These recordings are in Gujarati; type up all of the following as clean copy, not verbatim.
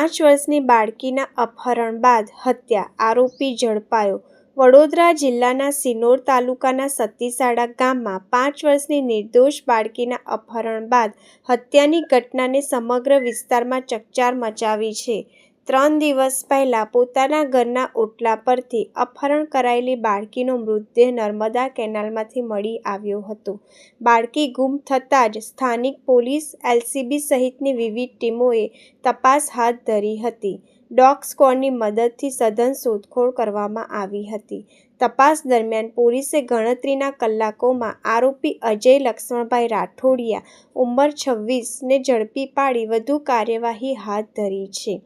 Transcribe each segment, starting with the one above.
5 વર્ષની બાળકીના અપહરણ બાદ હત્યા, આરોપી ઝડપાયો. વડોદરા જિલ્લાના સિનોર તાલુકાના સતીસાડા ગામમાં 5 વર્ષની નિર્દોષ બાળકીના અપહરણ બાદ હત્યાની ઘટનાને સમગ્ર વિસ્તારમાં ચકચાર મચાવી છે. 3 દિવસ પહેલા પોતાના ઘરના ઓટલા પરથી અપહરણ કરાયેલી બાળકીનો મૃતદેહ નર્મદા કેનાલમાંથી મળી આવ્યો હતો. બાળકી ગુમ થતાં જ સ્થાનિક પોલીસ, એલસીબી સહિતની વિવિધ ટીમોએ તપાસ હાથ ધરી હતી. ડોગ સ્ક્વોડની મદદથી સઘન શોધખોળ કરવામાં આવી હતી. તપાસ દરમિયાન પોલીસે ગણતરીના કલાકોમાં આરોપી અજય લક્ષ્મણભાઈ રાઠોડિયા, ઉંમર 26 ને ઝડપી પાડી વધુ કાર્યવાહી હાથ ધરી છે.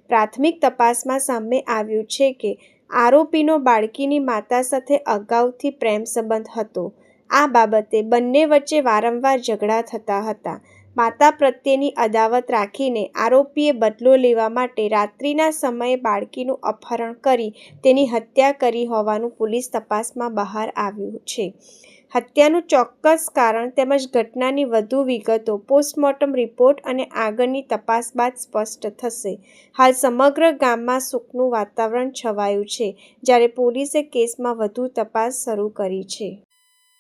પ્રાથમિક તપાસમાં સામે આવ્યું છે કે આરોપીનો બાળકીની માતા સાથે અગાઉથી પ્રેમ સંબંધ હતો. આ બાબતે બંને વચ્ચે વારંવાર ઝઘડા થતા હતા. માતા પ્રત્યેની અદાવત રાખીને આરોપીએ બદલો લેવા માટે રાત્રિના સમયે બાળકીનું અપહરણ કરી તેની હત્યા કરી હોવાનું પોલીસ તપાસમાં બહાર આવ્યું છે. હત્યાનું ચોક્કસ કારણ તેમજ ઘટનાની વધુ વિગતો પોસ્ટમોર્ટમ રિપોર્ટ અને આગળની તપાસ બાદ સ્પષ્ટ થશે. હાલ સમગ્ર ગામમાં શોકનું વાતાવરણ છવાયું છે, જ્યારે પોલીસે કેસમાં વધુ તપાસ શરૂ કરી છે.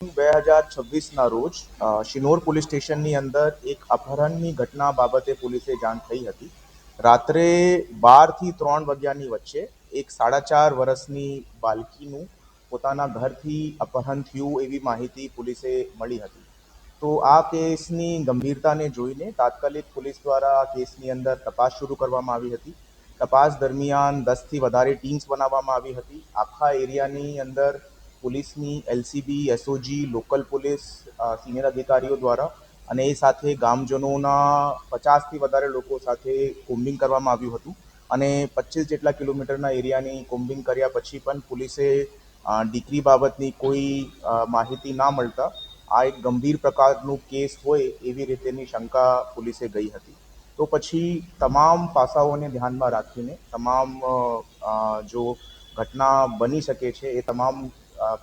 2026ના રોજ શિનોર પોલીસ સ્ટેશનની અંદર એક અપહરણની ઘટના બાબતે પોલીસે જાણ થઈ હતી. રાત્રે 12 થી 3 વાગ્યાની વચ્ચે એક 4.5 વર્ષની બાળકીનું પોતાના ઘરથી અપહરણ થયું એવી માહિતી પોલીસે મળી હતી. તો આ કેસની ગંભીરતાને જોઈને તાત્કાલિક પોલીસ દ્વારા આ કેસની અંદર તપાસ શરૂ કરવામાં આવી હતી. તપાસ દરમિયાન 10થી વધારે ટીમ્સ બનાવવામાં આવી હતી. આખા એરિયાની અંદર પોલીસની LCB, SOG, local police, senior અધિકારીઓ દ્વારા અને એ સાથે ગામજનોના 50થી વધારે લોકો સાથે કોમ્બિંગ કરવામાં આવ્યું હતું. અને 25 જેટલા કિલોમીટરના એરિયાની કોમ્બિંગ કર્યા પછી પણ પોલીસે દીકરી બાબતની કોઈ માહિતી ના મળતા આ એક ગંભીર પ્રકારનું કેસ હોય એવી રીતેની શંકા પોલીસે ગઈ હતી. તો પછી તમામ પાસાઓને ધ્યાનમાં રાખીને તમામ જો ઘટના બની શકે છે એ તમામ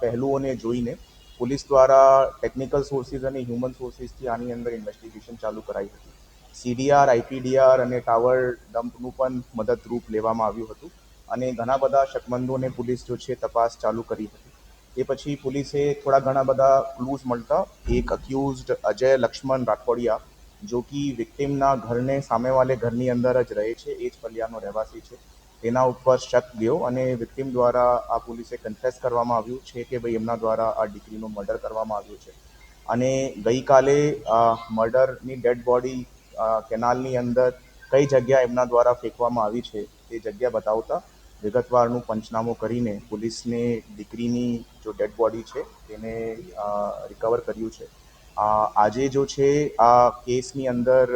પહેલુઓને જોઈને પોલીસ દ્વારા ટેકનિકલ સોર્સિસ અને હ્યુમન સોર્સિસથી આની અંદર ઇન્વેસ્ટિગેશન ચાલુ કરાઈ હતી. સીડીઆર, આઈપીડીઆર અને ટાવર ડમ્પનું પણ મદદરૂપ લેવામાં આવ્યું હતું અને ઘણા બધા શકમંદોને પોલીસ જો છે તપાસ ચાલુ કરી હતી. એ પછી પોલીસે થોડા ઘણા બધા ક્લૂઝ મળતા એક અક્યુઝડ અજય લક્ષ્મણ રાઠોડિયા, જો કે વિક્ટિમના ઘરને સામેવાલે ઘરની અંદર જ રહે છે, એ જ ફલિયાનો રહેવાસી છે, તેના ઉપર શક ગયો અને વિક્ટિમ દ્વારા આ પોલીસે કન્ફેસ કરવામાં આવ્યું છે કે ભાઈ એમના દ્વારા આ દીકરીનું મર્ડર કરવામાં આવ્યું છે. અને ગઈકાલે મર્ડરની ડેડ બોડી કેનાલની અંદર કઈ જગ્યા એમના દ્વારા ફેંકવામાં આવી છે તે જગ્યા બતાવતા વિગતવારનું પંચનામું કરીને પોલીસને દીકરીની જો ડેડ બોડી છે તેને રિકવર કર્યું છે. આજે જો છે આ કેસની અંદર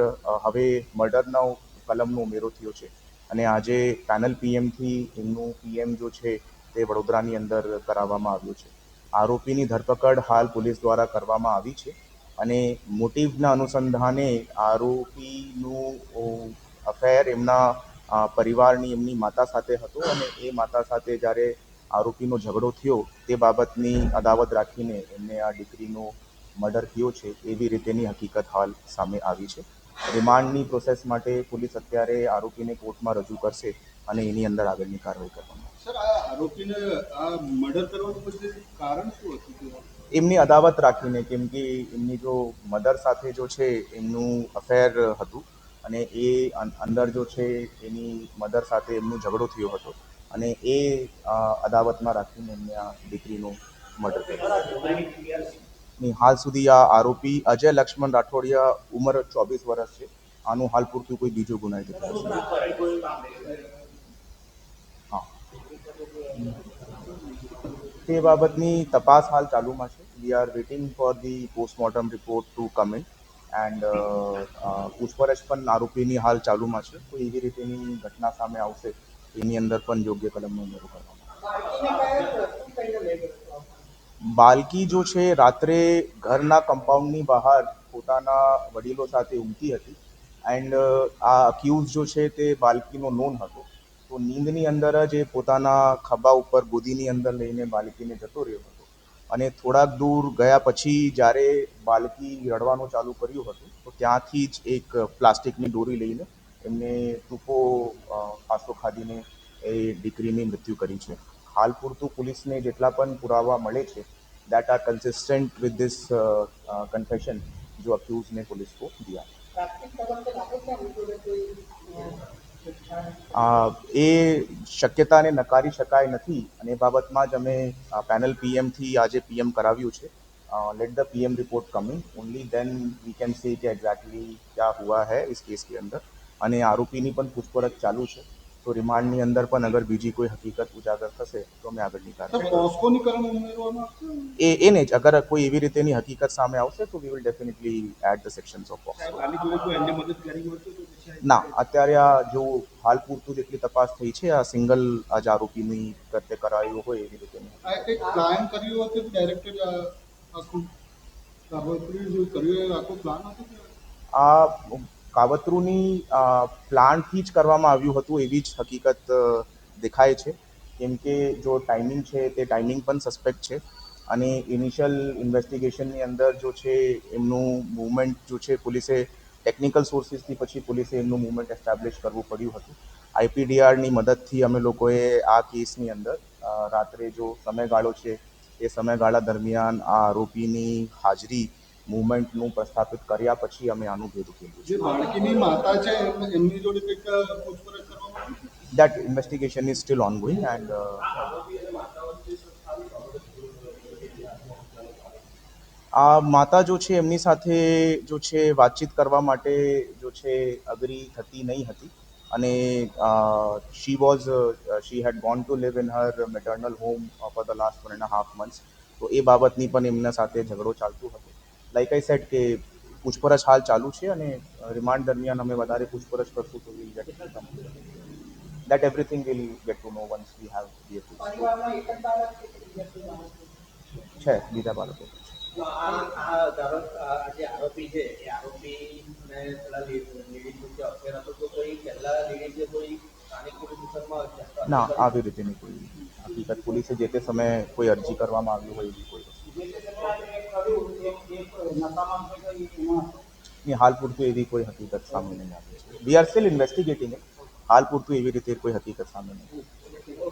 હવે મર્ડરનો કલમનો ઉમેરો થયો છે અને આજે પેનલ પીએમથી એમનું પીએમ જો છે તે વડોદરાની અંદર કરાવવામાં આવ્યું છે. આરોપીની ધરપકડ હાલ પોલીસ દ્વારા કરવામાં આવી છે અને મોટિવના અનુસંધાને આરોપીનું અફેર એમના પરિવારની એમની માતા સાથે હતો અને એ માતા સાથે જ્યારે આરોપીનો ઝઘડો થયો તે બાબતની અદાવત રાખીને એમને આ દીકરીનો મર્ડર થયો છે એવી રીતેની હકીકત હાલ સામે આવી છે. રિમાન્ડની પ્રોસેસ માટે પોલીસ અત્યારે આરોપીને કોર્ટમાં રજૂ કરશે અને એની અંદર આગળની કાર્યવાહી કરવામાં આવશે. સર, આ આરોપીને આ મર્ડર કરવાનું પછી કારણ શું હતું? એમની અદાવત રાખીને, કેમ કે એમની જો મધર સાથે જો છે એમનું અફેર હતું અને એ અંદર જો છે એની મધર સાથે એમનો ઝઘડો થયો હતો અને એ અદાવતમાં રાખીને એમને આ દીકરીનું મર્ડર કર્યું. નહીં, હાલ સુધી આ આરોપી અજય લક્ષ્મણ રાઠોડિયા, ઉંમર 24 વર્ષ છે. આનું હાલ પૂરતું કોઈ બીજો ગુનાહિત ઇતિહાસ નથી. હા, તે બાબતની તપાસ હાલ ચાલુમાં છે. We are waiting for the postmortem report to come in and પૂછપરછ પણ આરોપીની હાલ ચાલુમાં છે. તો એવી રીતેની ઘટના સામે આવશે એની અંદર પણ યોગ્ય કલમનો ઉમેરો કરવામાં આવશે. બાળકી જો છે રાત્રે ઘરના કમ્પાઉન્ડની બહાર પોતાના વડીલો સાથે ઊંઘતી હતી એન્ડ આ અક્યુઝ જો છે તે બાળકીનો નોન હતો. તો નીંદની અંદર જ એ પોતાના ખભા ઉપર ગોદીની અંદર લઈને બાળકીને જતો રહ્યો હતો અને થોડાક દૂર ગયા પછી જ્યારે બાળકી રડવાનું ચાલુ કર્યું હતું તો ત્યાંથી જ એક પ્લાસ્ટિકની દોરી લઈને એમને ટૂંકો ફાંસો ખાધીને એ દીકરીની મૃત્યુ કરી છે. હાલ પૂરતું પોલીસને જેટલા પણ પુરાવા મળે છે that are consistent with this confession जो अक्यूज ने पुलिस को दिया. એ શક્યતાને નકારી શકાય નથી અને એ બાબતમાં જ અમે પેનલ પીએમથી આજે પીએમ કરાવ્યું છે. Let the PM report coming only then we can say कि एग्जैक्टली क्या हुआ है इस केस के अंदर અને આરોપીની પણ પૂછપરછ ચાલુ છે. તો રિમાન્ડની અંદર પણ અગર બીજી કોઈ હકીકત ઉજાગર થશે તો અમે આગળની સર કાર્યવાહી પોસ્કોની કલમ ઉમેરવામાં આવશે? એને જ અગર કોઈ એવી રીતેની હકીકત સામે આવશે તો we will definitely add the sections of POCSO. આની જોડે કોઈ અન્ય મદદ કરી હોય તો પછી ના, અત્યારે આ જો હાલ પૂરતું જેટલી તપાસ થઈ છે આ સિંગલ આ જ આરોપીની કરતે કરાયું હોય એવી રીતેની. આ એક પ્લાન કર્યું હતું ડાયરેક્ટર આખું કાવતરું કર્યું આખું પ્લાન હતું કે આ કાવતરુની પ્લાનથી જ કરવામાં આવ્યું હતું એવી જ હકીકત દેખાય છે. કેમ કે જો ટાઈમિંગ છે તે ટાઈમિંગ પણ સસ્પેક્ટ છે અને ઇનિશિયલ ઇન્વેસ્ટિગેશનની અંદર જો છે એમનું મૂવમેન્ટ જો છે પોલીસે ટેકનિકલ સોર્સિસથી પછી પોલીસે એમનું મૂવમેન્ટ એસ્ટાબ્લિશ કરવું પડ્યું હતું. આઈપીડીઆરની મદદથી અમે લોકોએ આ કેસની અંદર રાત્રે જો સમયગાળો છે એ સમયગાળા દરમિયાન આ આરોપીની હાજરી મૂવમેન્ટનું પ્રસ્થાપિત કર્યા પછી અમે આનું ભેદ ઉકેલ્યું છે. જે બાળકીની માતા છે એમની જોડે કંઈક પૂછપરછ કરવામાં આવી છે? That investigation is still ongoing and આ માતા જો છે એમની સાથે જો છે વાતચીત કરવા માટે જો છે અગ્રી થતી નહીં હતી અને she had gone to live in her maternal home for the last 1.5 months. તો એ બાબતની પણ એમના સાથે ઝઘડો ચાલતું હતો. લાઈક આઈ સેડ કે પૂછપરછ હાલ ચાલુ છે અને રિમાન્ડ દરમિયાન અમે વધારે પૂછપરછ કરશું તો we'll get to know. That everything we'll get to know once we have the છે બીજા બાળકો છે. જે આરોપી છે એ આરોપીને પેલા લેડીઝ વચ્ચે અફેર હતો તો કોઈ પહેલા લેડીઝે કોઈ સ્થાનિક પોલીસ સ્ટેશનમાં ના, આવી રીતેની કોઈ હકીકત પોલીસે જે તે સમયે કોઈ અરજી કરવામાં આવી હોય એવી કોઈ વસ્તુ નહીં. હાલ પૂરતું એવી કોઈ હકીકત સામે નહીં આવી છે. We are still investigating. હાલ પૂરતું એવી રીતે કોઈ હકીકત સામે નહીં.